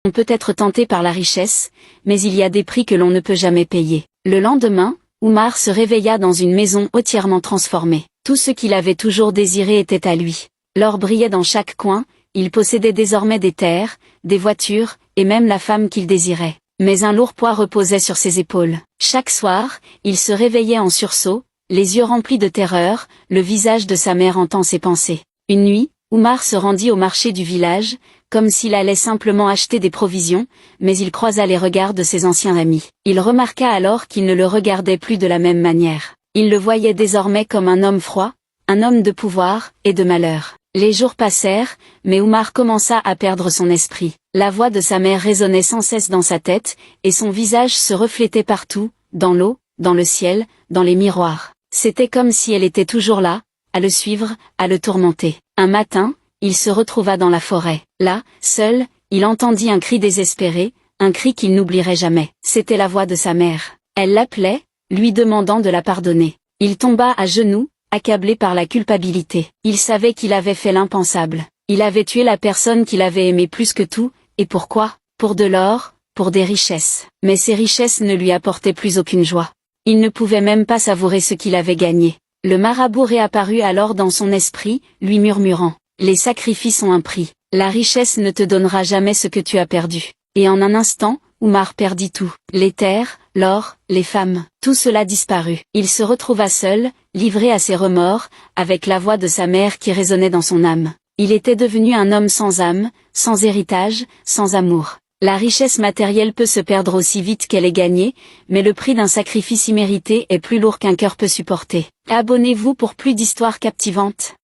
On peut être tenté par la richesse, mais il y a des prix que l'on ne peut jamais payer. Le lendemain, Oumar se réveilla dans une maison entièrement transformée. Tout ce qu'il avait toujours désiré était à lui. L'or brillait dans chaque coin, il possédait désormais des terres, des voitures, et même la femme qu'il désirait. Mais un lourd poids reposait sur ses épaules. Chaque soir, il se réveillait en sursaut, les yeux remplis de terreur, le visage de sa mère hantant ses pensées. Une nuit, Oumar se rendit au marché du village, comme s'il allait simplement acheter des provisions, mais il croisa les regards de ses anciens amis. Il remarqua alors qu'ils ne le regardaient plus de la même manière. Il le voyait désormais comme un homme froid, un homme de pouvoir et de malheur. Les jours passèrent, mais Oumar commença à perdre son esprit. La voix de sa mère résonnait sans cesse dans sa tête, et son visage se reflétait partout, dans l'eau, dans le ciel, dans les miroirs. C'était comme si elle était toujours là, à le suivre, à le tourmenter. Un matin, il se retrouva dans la forêt. Là, seul, il entendit un cri désespéré, un cri qu'il n'oublierait jamais. C'était la voix de sa mère. Elle l'appelait, lui demandant de la pardonner. Il tomba à genoux, accablé par la culpabilité. Il savait qu'il avait fait l'impensable. Il avait tué la personne qu'il avait aimée plus que tout, et pourquoi? Pour de l'or, pour des richesses. Mais ces richesses ne lui apportaient plus aucune joie. Il ne pouvait même pas savourer ce qu'il avait gagné. Le marabout réapparut alors dans son esprit, lui murmurant: les sacrifices ont un prix. La richesse ne te donnera jamais ce que tu as perdu. Et en un instant, Oumar perdit tout. Les terres, l'or, les femmes, tout cela disparut. Il se retrouva seul, livré à ses remords, avec la voix de sa mère qui résonnait dans son âme. Il était devenu un homme sans âme, sans héritage, sans amour. La richesse matérielle peut se perdre aussi vite qu'elle est gagnée, mais le prix d'un sacrifice immérité est plus lourd qu'un cœur peut supporter. Abonnez-vous pour plus d'histoires captivantes.